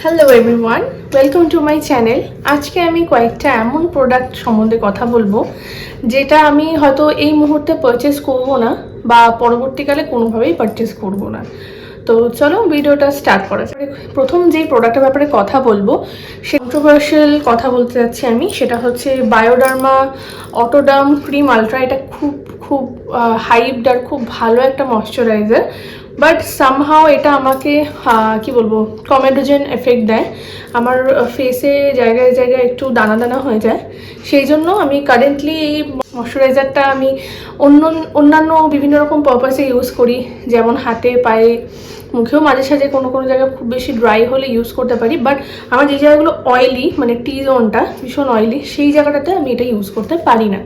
Hello everyone, welcome to my channel. আজকে আমি কয়েকটা এমন প্রোডাক্ট সম্বন্ধে কথা বলবো যেটা আমি হয়তো এই মুহূর্তে পারচেস করব না বা পরবর্তীকালে কোনোভাবেই পারচেস করব না। তো চলো ভিডিওটা স্টার্ট করা যাক। প্রথম যেই প্রোডাক্টের ব্যাপারে কথা বলবো, সে কন্ট্রোভার্সিয়াল কথা বলতে যাচ্ছি আমি, সেটা হচ্ছে বায়োডার্মা অটোডার্ম ক্রিম আলট্রা। এটা খুব খুব হাইপড আর খুব ভালো একটা ময়শ্চারাইজার, বাট সামহাও এটা আমাকে কি বলবো কমেডোজেন এফেক্ট দেয়। আমার ফেসে জায়গায় জায়গায় একটু দানা দানা হয়ে যায়। সেই জন্য আমি কারেন্টলি এই ময়শ্চারাইজারটা আমি অন্যান্য বিভিন্ন রকম পারপাসে ইউজ করি, যেমন হাতে, পায়ে, মুখেও মাঝে সাঝে কোনো কোনো জায়গায় খুব বেশি ড্রাই হলে ইউজ করতে পারি। বাট আমার যে জায়গাগুলো অয়েলি, মানে টি জোনটা ভীষণ অয়েলি, সেই জায়গাটাতে আমি এটা ইউজ করতে পারি না।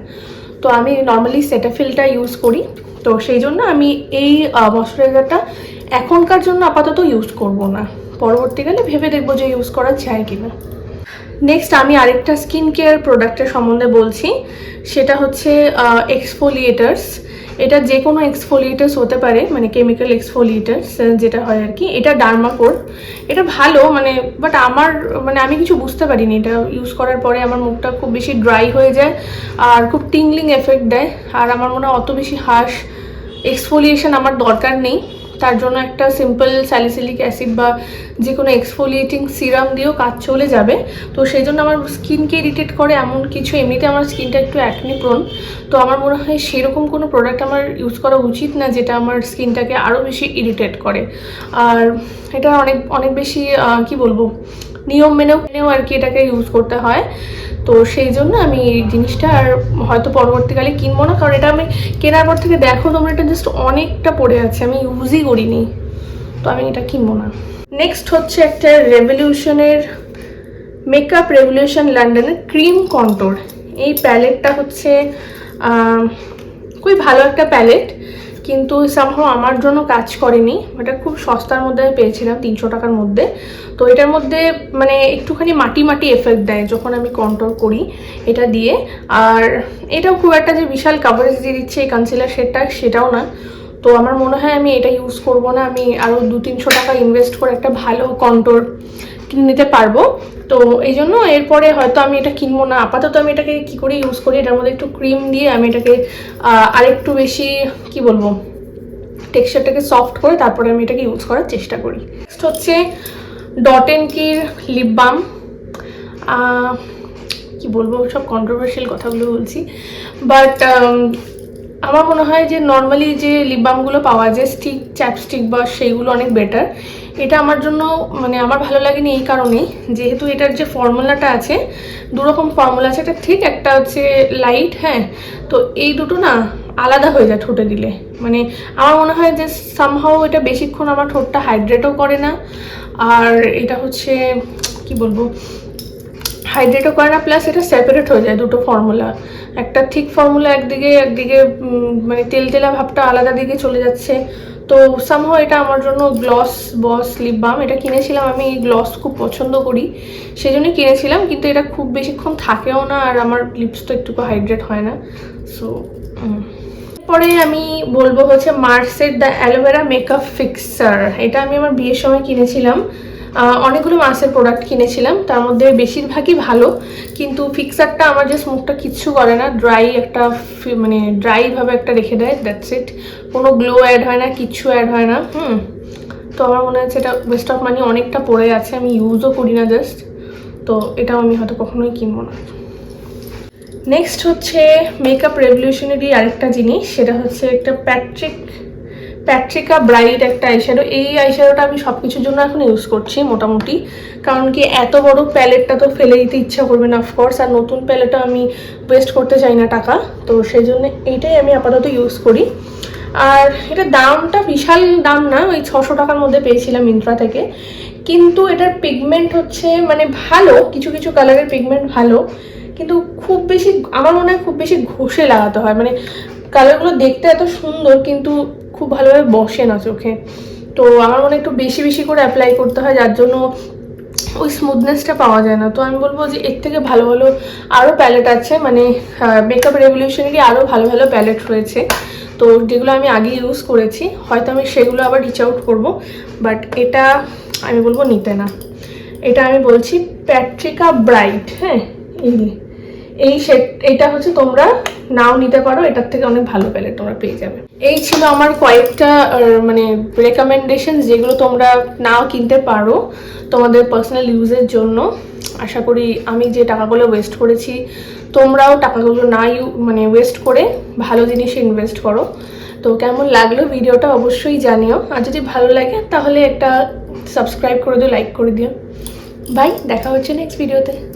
তো আমি নর্মালি সেটাফিলটা ইউজ করি। তো সেই জন্য আমি এই ময়শ্চারাইজারটা এখনকার জন্য আপাতত ইউজ করব না, পরবর্তীকালে ভেবে দেখবো যে ইউজ করা যায় কিনা। নেক্সট আমি আরেকটা স্কিন কেয়ার প্রোডাক্টের সম্বন্ধে বলছি, সেটা হচ্ছে এক্সফোলিয়েটার্স। এটা যে কোনো এক্সফোলিয়েটার্স হতে পারে, মানে কেমিক্যাল এক্সফোলিয়েটার্স যেটা হয় আর কি। এটা ডার্মাকোর, এটা ভালো বাট আমি কিছু বুঝতে পারিনি। এটা ইউজ করার পরে আমার মুখটা খুব বেশি ড্রাই হয়ে যায় আর খুব টিংলিং এফেক্ট দেয়। আর আমার মনে হয় অত বেশি হার্শ এক্সফোলিয়েশন আমার দরকার নেই। তার জন্য একটা সিম্পল স্যালিসিলিক অ্যাসিড বা যে কোনো এক্সফোলিয়েটিং সিরাম দিয়েও কাজ চলে যাবে। তো সেই জন্য আমার স্কিনকে ইরিটেট করে এমন কিছু, এমনিতে আমার স্কিনটা একটু অ্যাকনি প্রোন, তো আমার মনে হয় সেরকম কোনো প্রোডাক্ট আমার ইউজ করা উচিত না যেটা আমার স্কিনটাকে আরও বেশি ইরিটেট করে। আর এটা অনেক অনেক বেশি কি বলবো নিয়ম মেনেও আর কি এটাকে ইউজ করতে হয়। তো সেই জন্য আমি এই জিনিসটা আর হয়তো পরবর্তীকালে কিনবো না, কারণ এটা আমি কেনার পর থেকে দেখো তোমরা এটা জাস্ট অনেকটা পড়ে আছে, আমি ইউজই করিনি, তো আমি এটা কিনবো না। নেক্সট হচ্ছে একটা রেভলিউশনের মেকআপ রেভলিউশন লন্ডনের ক্রিম কন্ট্রোল। এই প্যালেটটা হচ্ছে খুবই ভালো একটা প্যালেট, কিন্তু সামহাও আমার জন্য কাজ করেনি। এটা খুব সস্তার মধ্যে আমি পেয়েছিলাম, 300 টাকার মধ্যে। তো এটার মধ্যে মানে একটুখানি মাটি মাটি এফেক্ট দেয় যখন আমি কন্ট্রোল করি এটা দিয়ে। আর এটাও খুব একটা যে বিশাল কাভারেজ দিয়ে দিচ্ছে এই কনসিলার শেডটা, সেটাও না। তো আমার মনে হয় আমি এটা ইউজ করব না, আমি আরও 200-300 টাকা ইনভেস্ট করে একটা ভালো কন্ট্রোল কিনে নিতে পারবো। তো এই জন্য এরপরে হয়তো আমি এটা কিনবো না। আপাতত আমি এটাকে কী করে ইউজ করি, এটার মধ্যে একটু ক্রিম দিয়ে আমি এটাকে আরেকটু বেশি কি বলবো টেক্সচারটাকে সফট করে তারপরে আমি এটাকে ইউজ করার চেষ্টা করি। নেক্সট হচ্ছে dot and Kiir lip balm. কি বলবো, সব কন্ট্রোভার্সিয়াল কথাগুলো বলছি, বাট আমার মনে হয় যে নর্মালি যে লিপ বামগুলো পাওয়া যায় স্টিক, চ্যাপস্টিক বা সেইগুলো অনেক বেটার। এটা আমার জন্য আমার ভালো লাগেনি এই কারণেই, যেহেতু এটার যে ফর্মুলাটা আছে, দুরকম ফর্মুলা আছে। এটা ঠিক একটা হচ্ছে লাইট, হ্যাঁ, তো এই দুটো না আলাদা হয়ে যায় ঠোঁটে দিলে। আমার মনে হয় যে সামহাও এটা বেশিক্ষণ আমার ঠোঁটটা হাইড্রেটও করে না। আর এটা হচ্ছে কি বলবো হাইড্রেটও করে না, প্লাস এটা সেপারেট হয়ে যায় দুটো ফর্মুলা। একটা ঠিক ফর্মুলা একদিকে তেল তেলা ভাবটা আলাদা দিকে চলে যাচ্ছে। তো সামহাও এটা আমার জন্য গ্লস বস লিপ বাম এটা কিনেছিলাম আমি, গ্লস খুব পছন্দ করি সেই জন্যই কিনেছিলাম, কিন্তু এটা খুব বেশিক্ষণ থাকেও না আর আমার লিপস তো একটু হাইড্রেট হয় না। সো পরে আমি বলবো হচ্ছে মার্সের দ্য অ্যালোভেরা মেকআপ ফিক্সার। এটা আমি আমার বিয়ের সময় কিনেছিলাম। অনেকগুলো মার্সের প্রোডাক্ট কিনেছিলাম, তার মধ্যে বেশিরভাগই ভালো, কিন্তু ফিক্সারটা আমার যে স্মুখটা কিচ্ছু করে না, ড্রাই একটা ড্রাইভাবে একটা রেখে দেয়, দ্যাটস ইট। কোনো গ্লো অ্যাড হয় না, কিচ্ছু অ্যাড হয় না। তো আমার মনে হচ্ছে এটা ওয়েস্ট অফ মানি অনেকটা পড়ে আছে, আমি ইউজও করি না জাস্ট। তো এটাও আমি হয়তো কখনোই কিনবো না। নেক্সট হচ্ছে মেকআপ রেভলিউশনারি আরেকটা জিনিস, সেটা হচ্ছে একটা প্যাট্রিকা ব্রাইট একটা আইশ্যাডো। এই আইশ্যাডোটা আমি সব কিছুর জন্য এখন ইউজ করছি মোটামুটি, কারণ কি এত বড় প্যালেটটা তো ফেলে দিতে ইচ্ছা করবে না অফকোর্স, আর নতুন প্যালেটটা আমি ওয়েস্ট করতে চাই না টাকা। তো সেই জন্য এইটাই আমি আপাতত ইউজ করি। আর এটা দামটা বিশাল দাম না, ওই 600 টাকার মধ্যে পেয়েছিলাম মিন্ত্রা থেকে। কিন্তু এটার পিগমেন্ট হচ্ছে ভালো, কিছু কিছু কালারের পিগমেন্ট ভালো, কিন্তু খুব বেশি আমার মনে হয় খুব বেশি ঘষে লাগাতে হয়। কালারগুলো দেখতে এত সুন্দর কিন্তু খুব ভালোভাবে বসে না চোখে। তো আমার মনে হয় একটু বেশি বেশি করে অ্যাপ্লাই করতে হয়, যার জন্য ওই স্মুথনেসটা পাওয়া যায় না। তো আমি বলবো যে এর থেকে ভালো ভালো আরও প্যালেট আছে, মেকআপ রেভলিউশনারি আরও ভালো ভালো প্যালেট রয়েছে, তো যেগুলো আমি আগে ইউজ করেছি, হয়তো আমি সেগুলো আবার রিচ আউট করবো। বাট এটা আমি বলবো নিতে না। এটা আমি বলছি প্যাট্রিকা ব্রাইট। হ্যাঁ, এই সেট, এটা হচ্ছে তোমরা নাও নিতে পারো, এটার থেকে অনেক ভালো প্যালেট তোমরা পেয়ে যাবে। এই ছিল আমার কয়েকটা মানে রেকমেন্ডেশন, যেগুলো তোমরা নাও কিনতে পারো তোমাদের পার্সোনাল ইউজের জন্য। আশা করি আমি যে টাকাগুলো ওয়েস্ট করেছি তোমরাও টাকাগুলো না মানে ওয়েস্ট করে ভালো জিনিসে ইনভেস্ট করো। তো কেমন লাগলো ভিডিওটা অবশ্যই জানিও, আর যদি ভালো লাগে তাহলে একটা সাবস্ক্রাইব করে দিও, লাইক করে দিও। বাই, দেখা হচ্ছে নেক্সট ভিডিওতে।